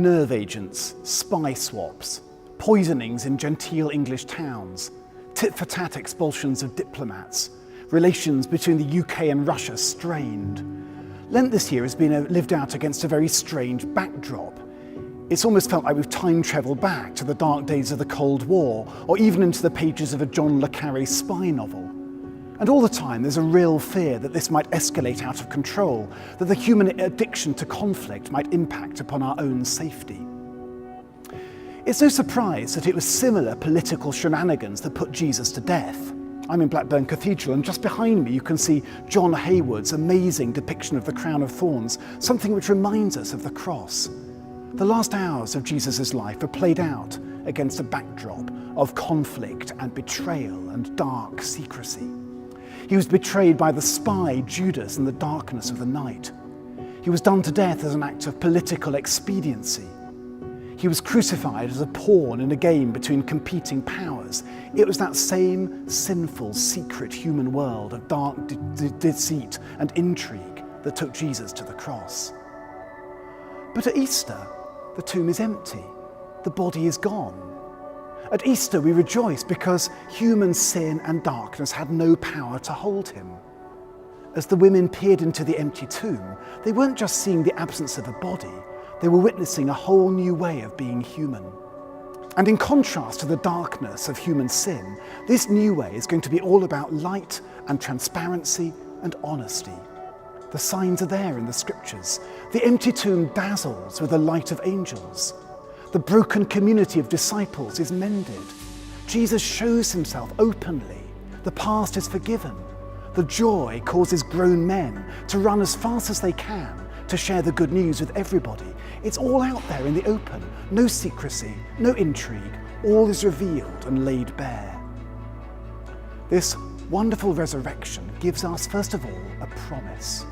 nerve agents, spy swaps, poisonings in genteel English towns, tit-for-tat expulsions of diplomats, relations between the UK and Russia strained. Lent this year has been lived out against a very strange backdrop. It's almost felt like we've time-travelled back to the dark days of the Cold War, or even into the pages of a John le Carré spy novel. And all the time there's a real fear that this might escalate out of control, that the human addiction to conflict might impact upon our own safety. It's no surprise that it was similar political shenanigans that put Jesus to death. I'm in Blackburn Cathedral, and just behind me you can see John Hayward's amazing depiction of the crown of thorns, something which reminds us of the cross. The last hours of Jesus' life are played out against a backdrop of conflict and betrayal and dark secrecy. He was betrayed by the spy Judas in the darkness of the night. He was done to death as an act of political expediency. He was crucified as a pawn in a game between competing powers. It was that same sinful, secret human world of dark deceit and intrigue that took Jesus to the cross. But at Easter, the tomb is empty. The body is gone. At Easter, we rejoice because human sin and darkness had no power to hold him. As the women peered into the empty tomb, they weren't just seeing the absence of a body, they were witnessing a whole new way of being human. And in contrast to the darkness of human sin, this new way is going to be all about light and transparency and honesty. The signs are there in the scriptures. The empty tomb dazzles with the light of angels. The broken community of disciples is mended. Jesus shows himself openly. The past is forgiven. The joy causes grown men to run as fast as they can to share the good news with everybody. It's all out there in the open. No secrecy, no intrigue. All is revealed and laid bare. This wonderful resurrection gives us, first of all, a promise.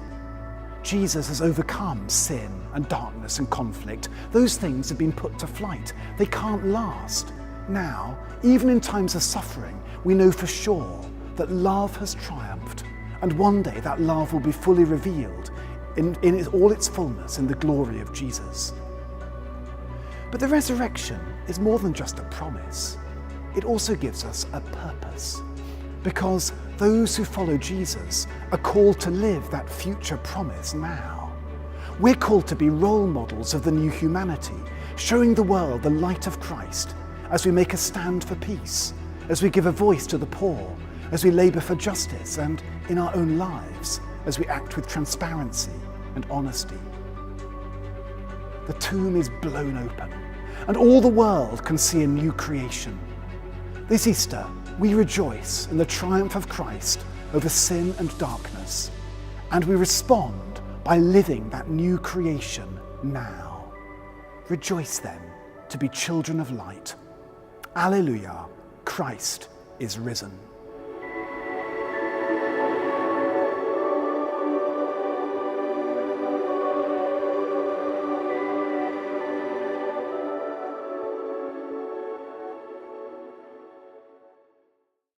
Jesus has overcome sin and darkness and conflict. Those things have been put to flight. They can't last. Now, even in times of suffering, we know for sure that love has triumphed, and one day that love will be fully revealed in all its fullness in the glory of Jesus. But the resurrection is more than just a promise. It also gives us a purpose, because those who follow Jesus are called to live that future promise now. We're called to be role models of the new humanity, showing the world the light of Christ as we make a stand for peace, as we give a voice to the poor, as we labour for justice, and in our own lives, as we act with transparency and honesty. The tomb is blown open, and all the world can see a new creation. This Easter, we rejoice in the triumph of Christ over sin and darkness, and we respond by living that new creation now. Rejoice then to be children of light. Alleluia, Christ is risen.